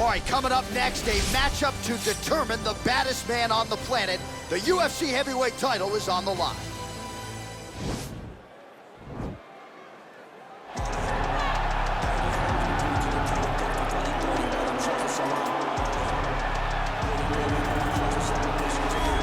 All right, coming up next, a matchup to determine the baddest man on the planet. The UFC heavyweight title is on the line.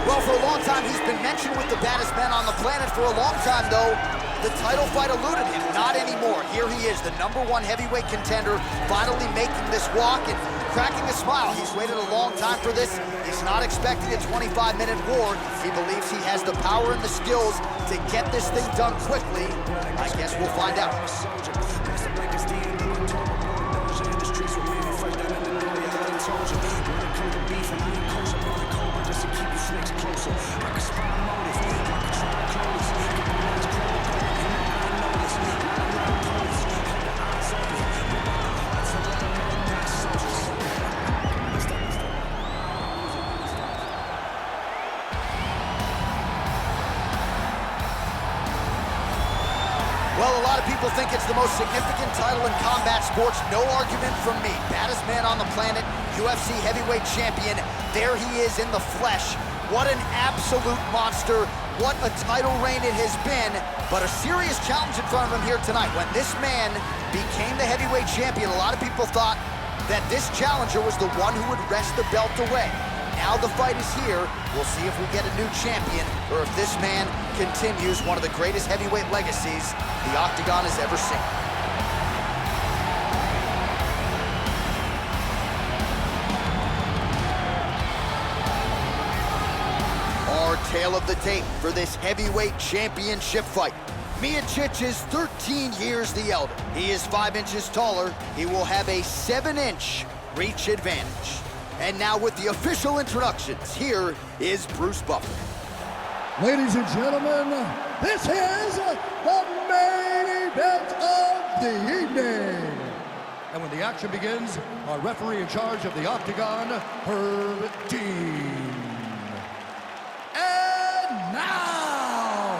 Well, for a long time, he's been mentioned with the baddest man on the planet. For a long time, though, the title fight eluded him. Not anymore. Here he is, the #1 heavyweight contender, finally making this walk and cracking a smile. He's waited a long time for this. He's not expecting a 25-minute war. He believes he has the power and the skills to get this thing done quickly. I guess we'll find out. Well, a lot of people think it's the most significant title in combat sports. No argument from me. Baddest man on the planet, UFC heavyweight champion. There he is in the flesh. What an absolute monster. What a title reign it has been. But a serious challenge in front of him here tonight. When this man became the heavyweight champion, a lot of people thought that this challenger was the one who would wrest the belt away. Now the fight is here. We'll see if we get a new champion or if this man continues one of the greatest heavyweight legacies the Octagon has ever seen. Our tale of the tape for this heavyweight championship fight. Miocic is 13 years the elder. He is 5 inches taller. He will have a 7-inch reach advantage. And now with the official introductions, here is Bruce Buffer. Ladies and gentlemen, this is the main event of the evening. And when the action begins, our referee in charge of the Octagon, Herb Dean. And now,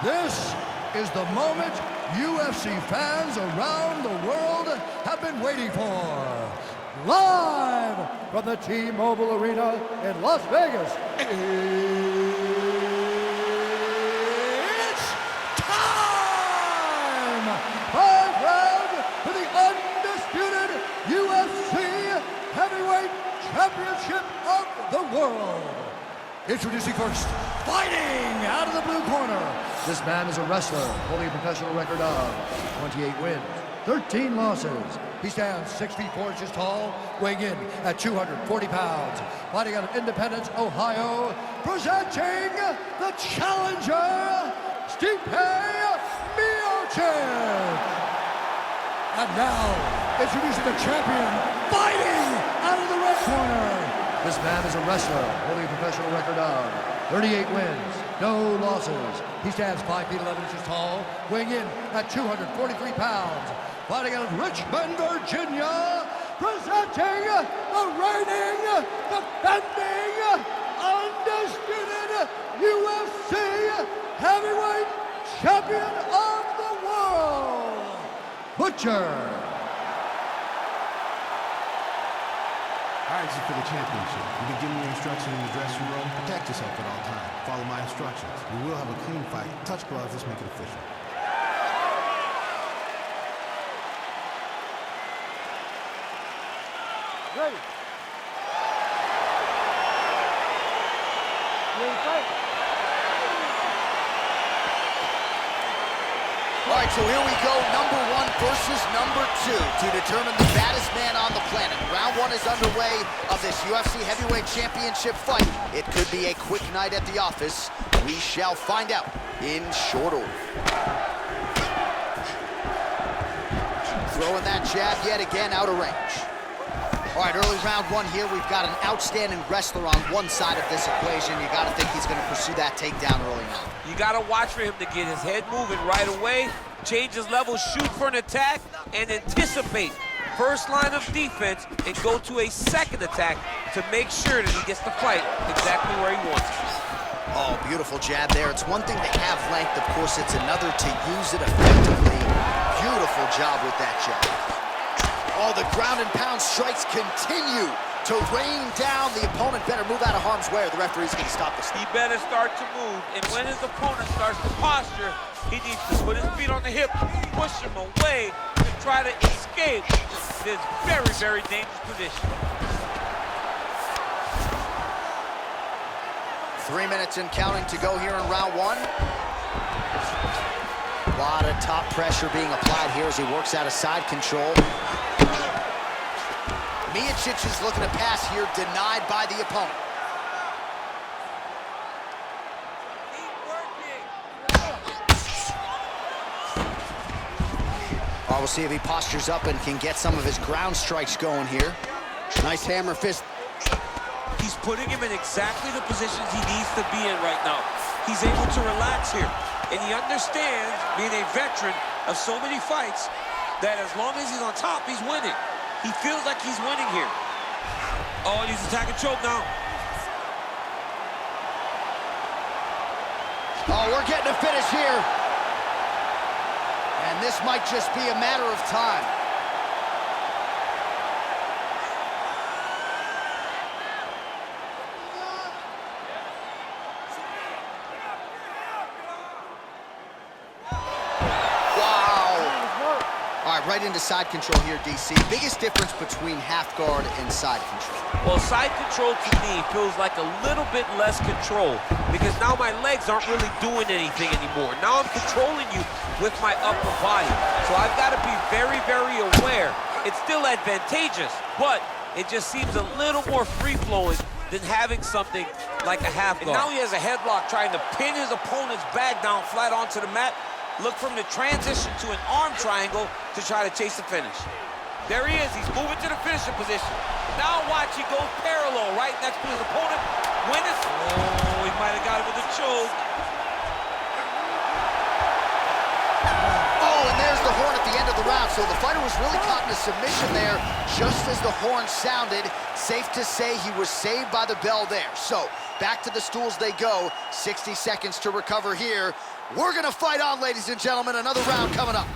this is the moment UFC fans around the world have been waiting for. Live from the T-Mobile Arena in Las Vegas, it's time! 5 rounds for the undisputed UFC Heavyweight Championship of the world. Introducing first, fighting out of the blue corner. This man is a wrestler, holding a professional record of 28 wins, 13 losses. He stands 6 feet 4 inches tall, weighing in at 240 pounds. Fighting out of Independence, Ohio, presenting the challenger, Stipe Miocic. And now, introducing the champion, fighting out of the red corner. This man is a wrestler, holding a professional record of 38 wins, no losses. He stands 5 feet 11 inches tall, weighing in at 243 pounds. Fighting out of Richmond, Virginia, presenting the reigning, defending, undisputed UFC heavyweight champion of the world, Butcher. All right, this is for the championship. You've been giving me instructions in the dressing room. Protect yourself at all times. Follow my instructions. We will have a clean fight. Touch gloves. Let's make it official. Ready. All right, so here we go, #1 versus #2 to determine the baddest man on the planet. Round 1 is underway of this UFC heavyweight championship fight. It could be a quick night at the office. We shall find out in short order. Throwing that jab yet again out of range. All right, early round 1 here. We've got an outstanding wrestler on one side of this equation. You got to think he's going to pursue that takedown early on. You got to watch for him to get his head moving right away, change his level, shoot for an attack, and anticipate first line of defense and go to a second attack to make sure that he gets the fight exactly where he wants it. Oh, beautiful jab there. It's one thing to have length. Of course, it's another to use it effectively. Beautiful job with that jab. Oh, the ground and pound strikes continue to rain down. The opponent better move out of harm's way or the referee's going to stop this. He better start to move, and when his opponent starts to posture, he needs to put his feet on the hip, push him away to try to escape this very, very dangerous position. 3 minutes and counting to go here in round one. A lot of top pressure being applied here as he works out of side control. Miocic is looking to pass here, denied by the opponent. Oh, we'll see if he postures up and can get some of his ground strikes going here. Nice hammer fist. He's putting him in exactly the positions he needs to be in right now. He's able to relax here, and he understands, being a veteran of so many fights, that as long as he's on top, he's winning. He feels like he's winning here. Oh, and he's attacking choke now. Oh, we're getting a finish here. And this might just be a matter of time. Right into side control here, DC. Biggest difference between half guard and side control? Well, side control to me feels like a little bit less control because now my legs aren't really doing anything anymore. Now I'm controlling you with my upper body. So I've got to be very, very aware. It's still advantageous, but it just seems a little more free-flowing than having something like a half guard. And now he has a headlock trying to pin his opponent's back down flat onto the mat. Look for him to transition to an arm triangle to try to chase the finish. There he is. He's moving to the finishing position. Now watch, he goes parallel right next to his opponent. Win it. Oh, he might have got it with a choke. Oh, and there's the horn at the end of the round. So the fighter was really caught in a submission there just as the horn sounded. Safe to say he was saved by the bell there. So back to the stools they go. 60 seconds to recover here. We're going to fight on, ladies and gentlemen. Another round coming up.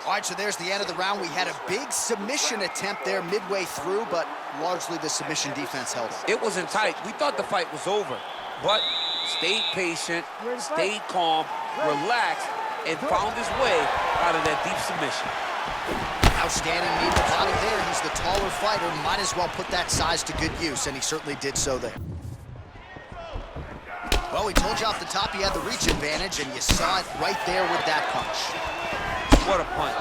All right, so there's the end of the round. We had a big submission attempt there midway through, but largely the submission defense held up. It wasn't tight. We thought the fight was over, but stayed patient, stayed calm, relaxed, and found his way out of that deep submission. Outstanding knee to body there. He's the taller fighter. Might as well put that size to good use, and he certainly did so there. Well, we told you off the top he had the reach advantage, and you saw it right there with that punch. What a punch.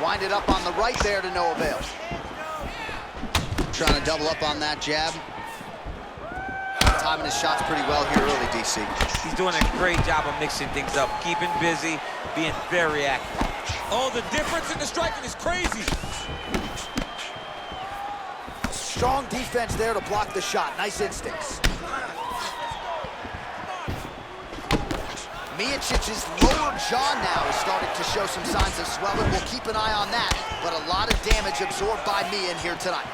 Winded up on the right there to no avail. Trying to double up on that jab. Timing his shots pretty well here early, DC. He's doing a great job of mixing things up, keeping busy, being very active. Oh, the difference in the striking is crazy. Strong defense there to block the shot. Nice instincts. Miocic's lower jaw now is starting to show some signs of swelling. We'll keep an eye on that, but a lot of damage absorbed by Mia in here tonight.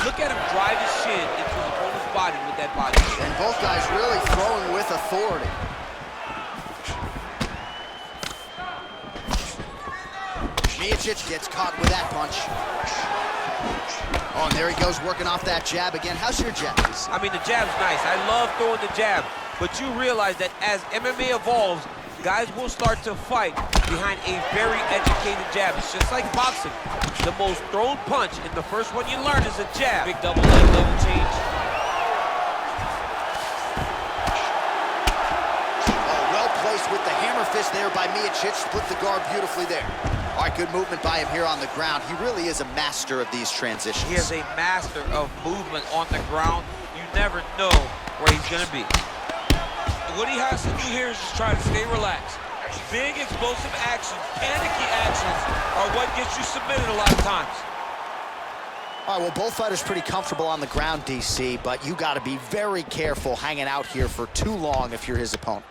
Look at him drive his shin into his opponent's body with that body. And both guys really throwing with authority. Miocic gets caught with that punch. Oh, and there he goes, working off that jab again. How's your jabs? I mean, the jab's nice. I love throwing the jab. But you realize that as MMA evolves, guys will start to fight behind a very educated jab. It's just like boxing. The most thrown punch, and the first one you learn is a jab. Big double leg, double change. Oh, well placed with the hammer fist there by Miocic. Split the guard beautifully there. All right, good movement by him here on the ground. He really is a master of these transitions. He is a master of movement on the ground. You never know where he's going to be. What he has to do here is just try to stay relaxed. Big, explosive actions, panicky actions are what gets you submitted a lot of times. All right, well, both fighters pretty comfortable on the ground, DC, but you got to be very careful hanging out here for too long if you're his opponent.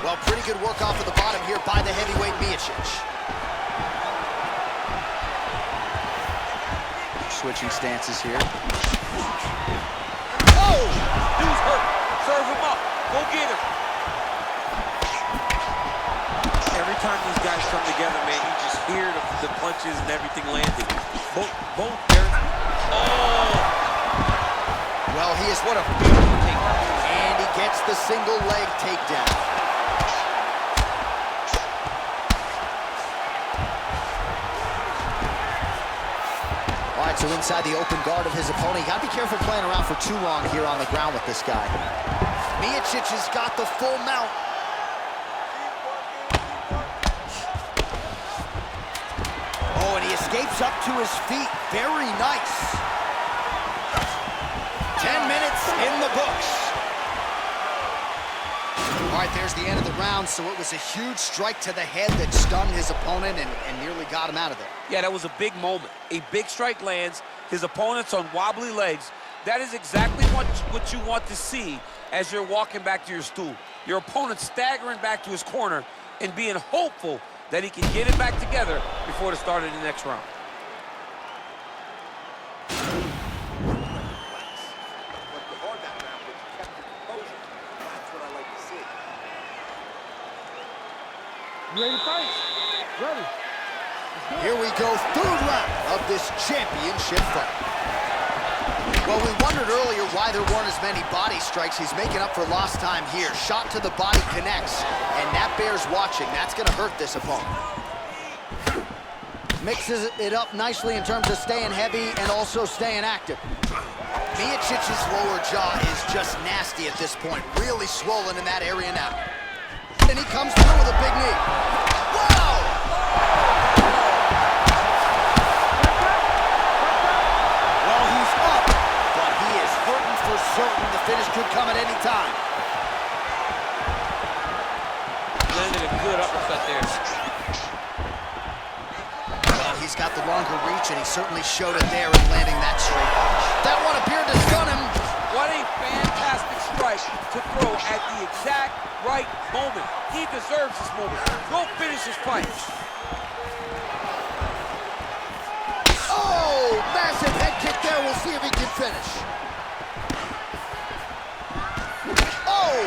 Well, pretty good work off of the bottom here by the heavyweight Miocic. Switching stances here. Oh! Dude's hurt. Serve him up. Go get him. come together, man. You just hear the punches and everything landing. Both there. Oh! Well, he is what a... And he gets the single leg takedown. All right, so inside the open guard of his opponent. You gotta be careful playing around for too long here on the ground with this guy. Miocic has got the full mount. Oh, and he escapes up to his feet. Very nice. 10 minutes in the books. All right, there's the end of the round, so it was a huge strike to the head that stunned his opponent and nearly got him out of there. Yeah, that was a big moment. A big strike lands, his opponent's on wobbly legs. That is exactly what you want to see as you're walking back to your stool. Your opponent staggering back to his corner and being hopeful that he can get it back together before the start of the next round. Ready to fight? Ready. Here we go, third round of this championship fight. Well, we wondered earlier why there weren't as many body strikes. He's making up for lost time here. Shot to the body connects, and that bears watching. That's going to hurt this opponent. Mixes it up nicely in terms of staying heavy and also staying active. Miocic's lower jaw is just nasty at this point. Really swollen in that area now. And he comes through with a big knee. Wow! Well, he's up, but he is hurting for certain. The finish could come at any time. Landed a good uppercut there. Well, he's got the longer reach, and he certainly showed it there in landing that straight punch. That one appeared to stun him. What a fantastic strike to throw at the exact right moment. He deserves this moment. Go finish his fight. Oh, massive head kick there. We'll see if he can finish. Oh!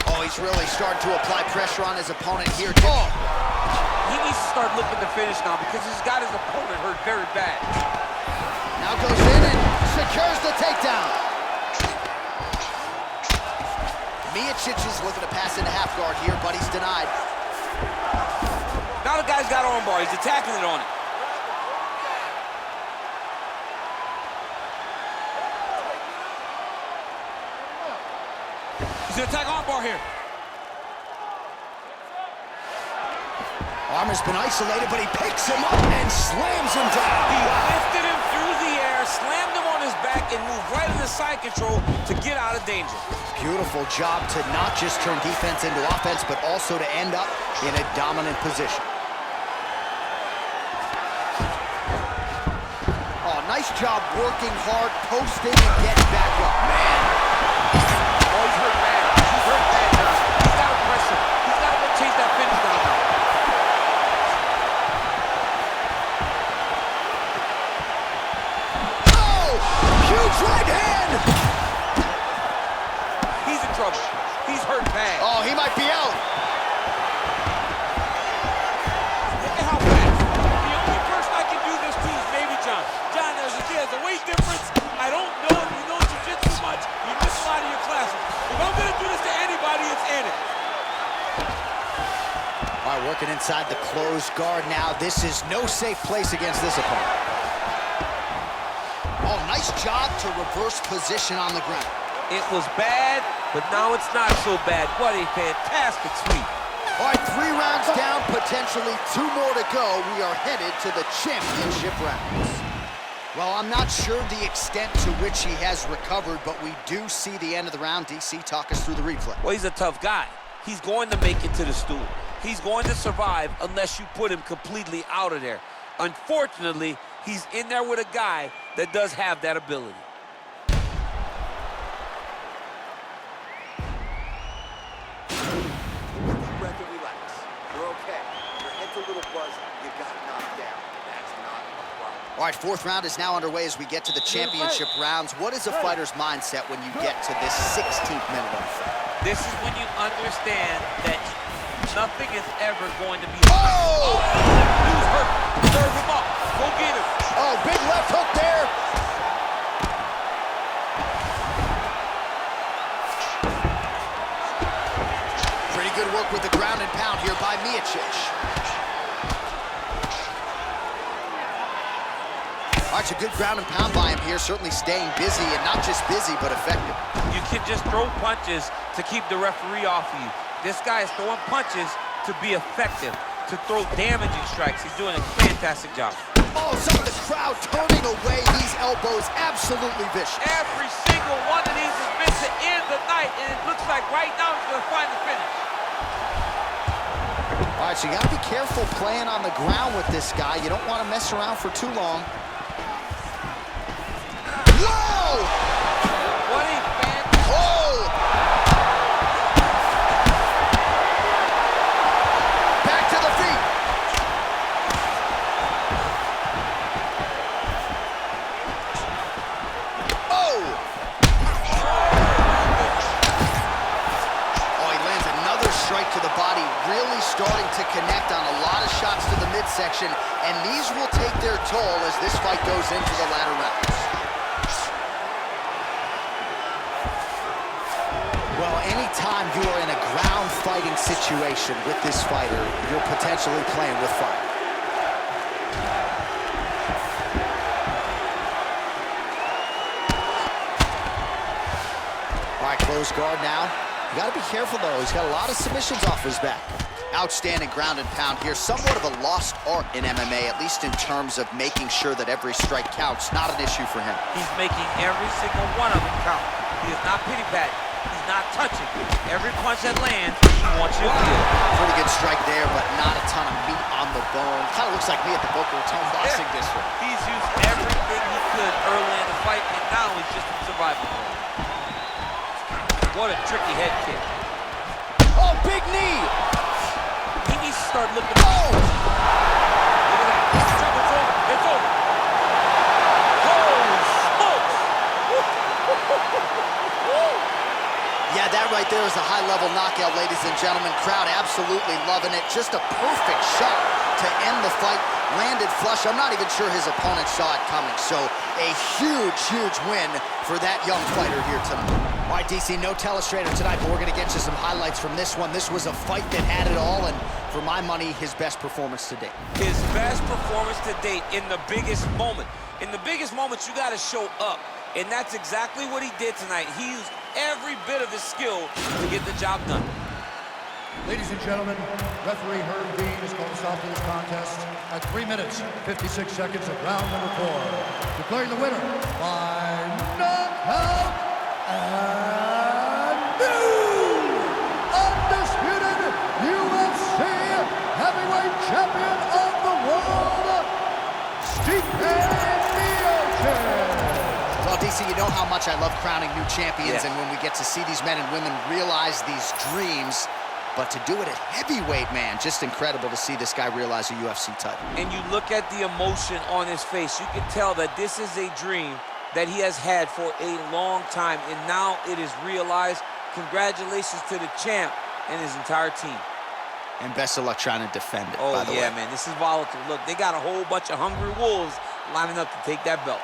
Oh, he's really starting to apply pressure on his opponent here. Oh! He needs to start looking to finish now because he's got his opponent hurt very bad. Now goes in and secures the takedown. Miocic is looking to pass into half guard here, but he's denied. Now the guy's got armbar. He's attacking it on it. He's gonna attack armbar here. Armor's been isolated, but he picks him up and slams him down. He lifted him through the air, slammed him on his back, and moved right into side control to get out of danger. Beautiful job to not just turn defense into offense, but also to end up in a dominant position. Oh, nice job working hard, posting, and getting back up. Man. Oh, he's hurt bad. He's hurt bad now. He's got to press him. He's got to go chase that finish down now. Huge right hand! He's in trouble. He's hurt bad. Oh, he might be out. Look at how fast. The only person I can do this to is maybe John. John, there's a weight difference. I don't know if you know jiu-jitsu much. You miss a lot of your classes. If I'm going to do this to anybody, it's Anna. All right, working inside the closed guard now. This is no safe place against this opponent. Oh, nice job to reverse position on the ground. It was bad, but now it's not so bad. What a fantastic sweep. All right, 3 rounds down, potentially 2 more to go. We are headed to the championship rounds. Well, I'm not sure the extent to which he has recovered, but we do see the end of the round. DC, talk us through the replay. Well, he's a tough guy. He's going to make it to the stool. He's going to survive unless you put him completely out of there. Unfortunately, he's in there with a guy that does have that ability. Deep breath and relax. You're okay. Your head's a little buzzed. You got knocked down. That's not a problem. All right, 4th round is now underway as we get to the championship rounds. What is a fighter's mindset when you get to this 16th minute of the fight? This is when you understand that nothing is ever going to be Oh! Dude's hurt. Serve him up. Go get him. Oh, big left hook there. Pretty good work with the ground and pound here by Miocic. All right, so good ground and pound by him here, certainly staying busy, and not just busy, but effective. You can just throw punches to keep the referee off of you. This guy is throwing punches to be effective, to throw damaging strikes. He's doing a fantastic job. Oh, some of the crowd turning away. These elbows absolutely vicious. Every single one of these is meant to end the night, and it looks like right now he's going to find the finish. All right, so you got to be careful playing on the ground with this guy. You don't want to mess around for too long. Whoa! What a fan. Oh! Back to the feet. Oh! Oh, he lands another strike to the body, really starting to connect on a lot of shots to the midsection, and these will take their toll as this fight goes into the latter rounds. Well, anytime you are in a ground fighting situation with this fighter, you're potentially playing with fire. All right, close guard now. You got to be careful, though. He's got a lot of submissions off his back. Outstanding ground and pound here. Somewhat of a lost art in MMA, at least in terms of making sure that every strike counts. Not an issue for him. He's making every single one of them count. He is not pity-patting. He's not touching. Every punch that lands, he wants you to feel. Pretty good strike there, but not a ton of meat on the bone. Kind of looks like me at the Boca Raton boxing district. He's used everything he could early in the fight, and now he's just in survival mode. What a tricky head kick. Oh, big knee! He needs to start looking. Oh! Look at that. It's over. It's over. Holy smokes! Yeah, that right there is a high-level knockout, ladies and gentlemen. Crowd absolutely loving it. Just a perfect shot to end the fight. Landed flush. I'm not even sure his opponent saw it coming. So a huge, huge win for that young fighter here tonight. All right, DC, no telestrator tonight, but we're going to get you some highlights from this one. This was a fight that had it all, and for my money, his best performance to date. His best performance to date in the biggest moment. In the biggest moments, you got to show up. And that's exactly what he did tonight. He used every bit of his skill to get the job done. Ladies and gentlemen, referee Herb Dean has called a stop to this contest at 3 minutes, 56 seconds of round number 4. Declaring the winner by knockout and new undisputed UFC heavyweight champion of the world, Well, DC, you know how much I love crowning new champions, Yeah. and when we get to see these men and women realize these dreams, but to do it at heavyweight, man, just incredible to see this guy realize a UFC title. And you look at the emotion on his face, you can tell that this is a dream that he has had for a long time, and now it is realized. Congratulations to the champ and his entire team. And best of luck trying to defend it, Oh, by the way. yeah, man, this is volatile. Look, they got a whole bunch of hungry wolves lining up to take that belt.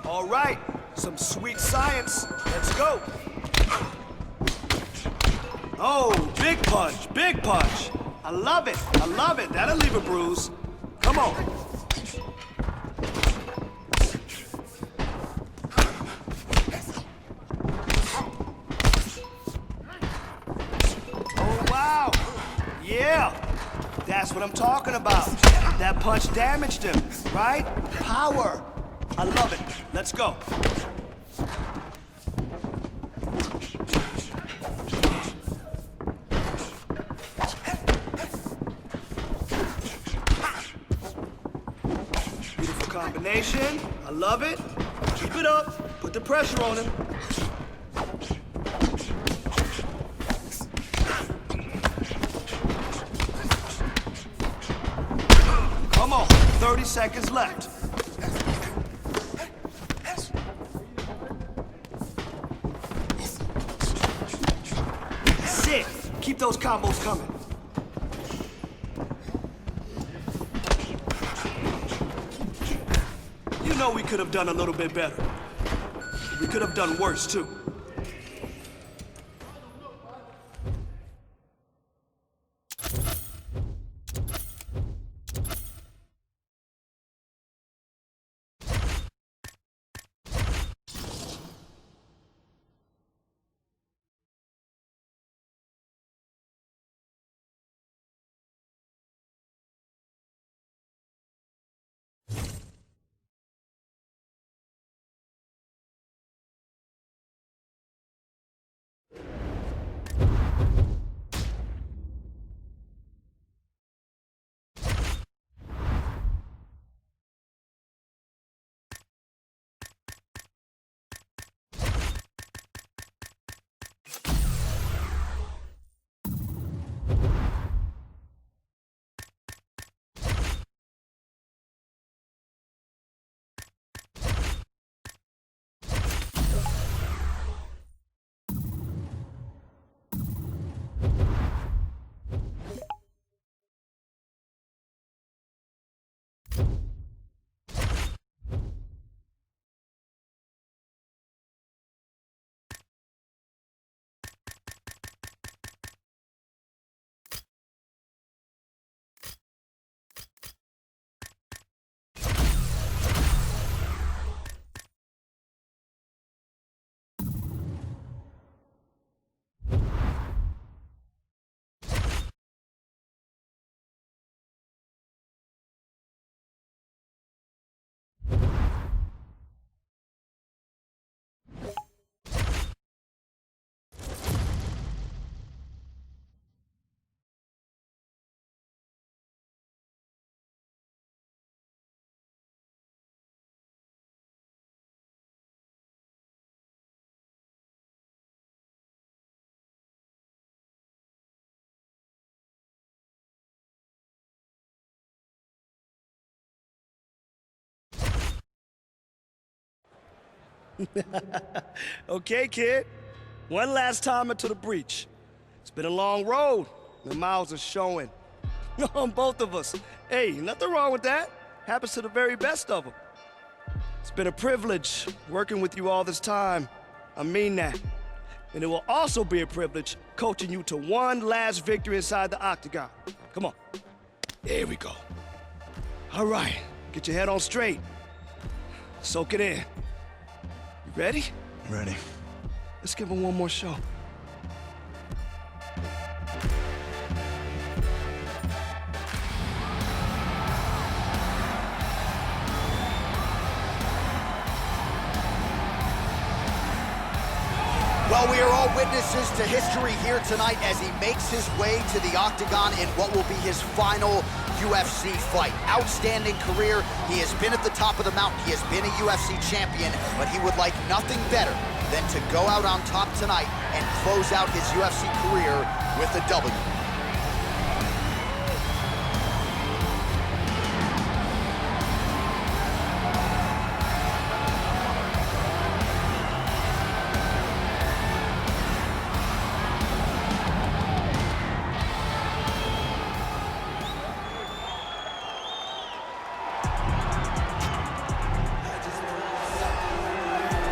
All right, some sweet science. Let's go. Oh, big punch, big punch. I love it, I love it. That'll leave a bruise. Come on. Oh, wow. Yeah, that's what I'm talking about. That punch damaged him, right? Power. I love it. Let's go. Beautiful combination. I love it. Keep it up. Put the pressure on him. Come on. 30 seconds left. Keep those combos coming. You know we could have done a little bit better. We could have done worse, too. Okay, kid. One last time into the breach. It's been a long road. The miles are showing. On both of us. Hey, nothing wrong with that. Happens to the very best of them. It's been a privilege working with you all this time. I mean that. And it will also be a privilege coaching you to one last victory inside the octagon. Come on. There we go. All right, get your head on straight. Soak it in. You ready? Ready. Let's give him one more show. Well, we are all witnesses to history here tonight as he makes his way to the octagon in what will be his final UFC fight. Outstanding career. He has been at the top of the mountain. He has been a UFC champion, but he would like nothing better than to go out on top tonight and close out his UFC career with a W.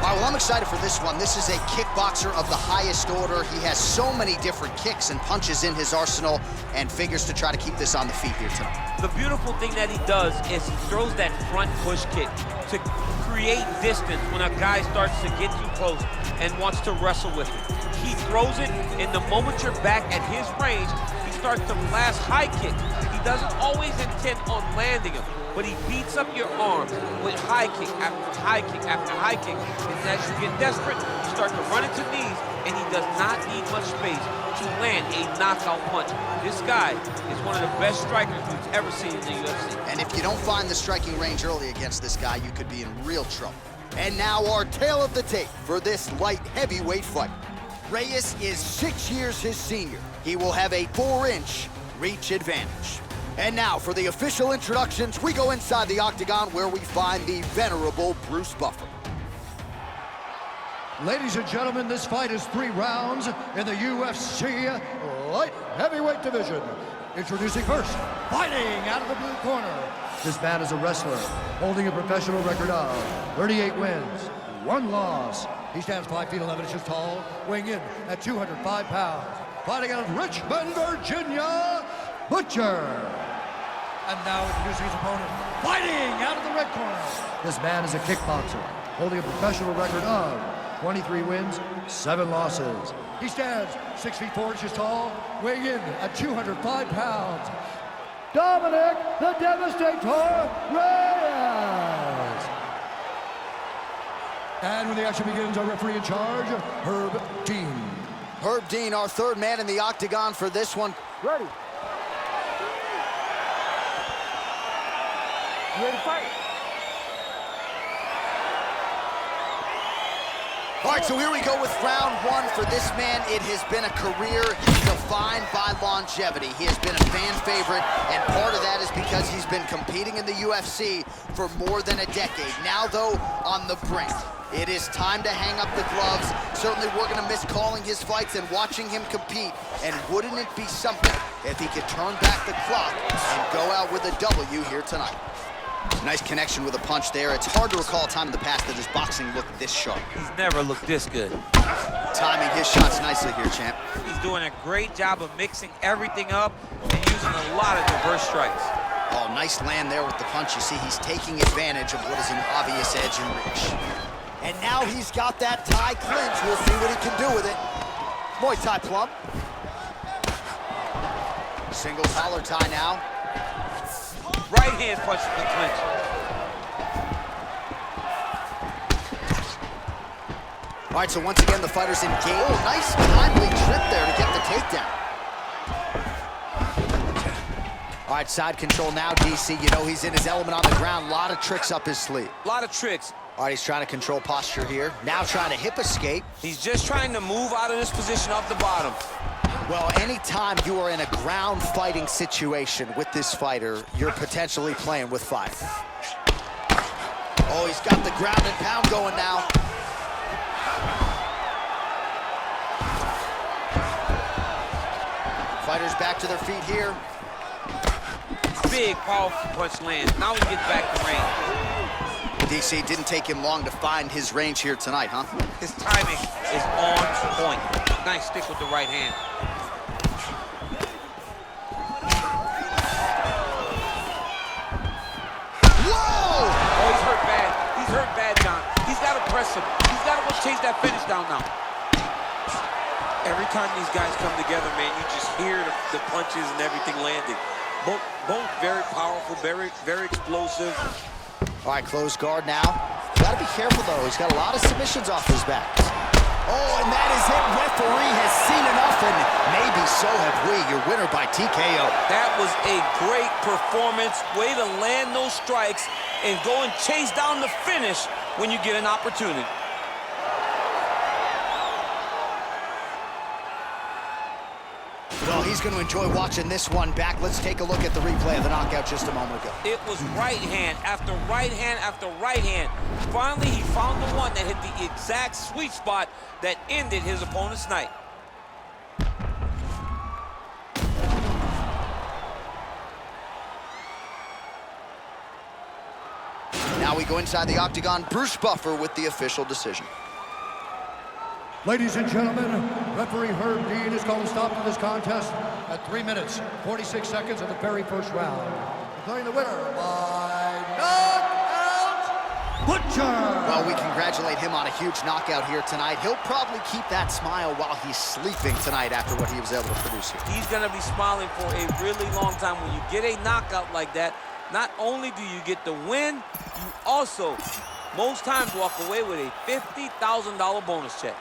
Well, I'm excited for this one. This is a kickboxer of the highest order. He has so many different kicks and punches in his arsenal and figures to try to keep this on the feet here tonight. The beautiful thing that he does is he throws that front push kick to create distance when a guy starts to get too close and wants to wrestle with him. He throws it, and the moment you're back at his range, he starts to blast high kicks. He doesn't always intend on landing them, but he beats up your arms with high kick after high kick after high kick. And as you get desperate, you start to run into knees, and he does not need much space to land a knockout punch. This guy is one of the best strikers we've ever seen in the UFC. And if you don't find the striking range early against this guy, you could be in real trouble. And now our tale of the tape for this light heavyweight fight. Reyes is 6 years his senior. He will have a 4-inch reach advantage. And now for the official introductions, we go inside the octagon where we find the venerable Bruce Buffer. Ladies and gentlemen, this fight is 3 rounds in the UFC light heavyweight division. Introducing first, fighting out of the blue corner. This man is a wrestler, holding a professional record of 38 wins, 1 loss. He stands 5 feet 11 inches tall, weighing in at 205 pounds. Fighting out of Richmond, Virginia, Butcher. And now introducing his opponent, fighting out of the red corner. This man is a kickboxer, holding a professional record of 23 wins, 7 losses. He stands 6 feet 4 inches tall, weighing in at 205 pounds. Dominic the Devastator Reyes. And when the action begins, our referee in charge, Herb Dean. Herb Dean, our third man in the octagon for this one. Ready. You ready to fight? All right, so here we go with round 1 for this man. It has been a career defined by longevity. He has been a fan favorite, and part of that is because he's been competing in the UFC for more than a decade. Now, though, on the brink. It is time to hang up the gloves. Certainly, we're going to miss calling his fights and watching him compete. And wouldn't it be something if he could turn back the clock and go out with a W here tonight? Nice connection with a punch there. It's hard to recall a time in the past that his boxing looked this sharp. He's never looked this good. Timing his shots nicely here, champ. He's doing a great job of mixing everything up and using a lot of diverse strikes. Oh, nice land there with the punch. You see, he's taking advantage of what is an obvious edge and reach. And now he's got that tie clinch. We'll see what he can do with it. Muay Thai plum. Single collar tie now. Right hand punch from the clinch. All right, so once again, the fighters engaged. Oh, nice timely trip there to get the takedown. All right, side control now, DC. You know he's in his element on the ground. A lot of tricks up his sleeve. A lot of tricks. All right, he's trying to control posture here. Now trying to hip escape. He's just trying to move out of this position off the bottom. Well, anytime you are in a ground fighting situation with this fighter, you're potentially playing with fire. Oh, he's got the ground and pound going now. Fighters back to their feet here. Big, powerful punch lands. Now he gets back to range. DC, didn't take him long to find his range here tonight, huh? His timing is on point. Nice stick with the right hand. Whoa! Oh, he's hurt bad. He's hurt bad, John. He's got to press him. He's got to go chase that finish down now. Every time these guys come together, man, you just hear the punches and everything landing. Both very powerful, very explosive. All right, closed guard now. Gotta be careful, though. He's got a lot of submissions off his back. Oh, and that is it. Referee has seen enough, and maybe so have we. Your winner by TKO. That was a great performance. Way to land those strikes and go and chase down the finish when you get an opportunity. Well, he's going to enjoy watching this one back. Let's take a look at the replay of the knockout just a moment ago. It was right hand after right hand after right hand. Finally, he found the one that hit the exact sweet spot that ended his opponent's night. Now we go inside the octagon. Bruce Buffer with the official decision. Ladies and gentlemen, referee Herb Dean has called a stop to this contest at 3 minutes, 46 seconds of the very first round. Declaring the winner by knockout, Butcher! Well, we congratulate him on a huge knockout here tonight. He'll probably keep that smile while he's sleeping tonight after what he was able to produce here. He's going to be smiling for a really long time. When you get a knockout like that, not only do you get the win, you also, most times, walk away with a $50,000 bonus check.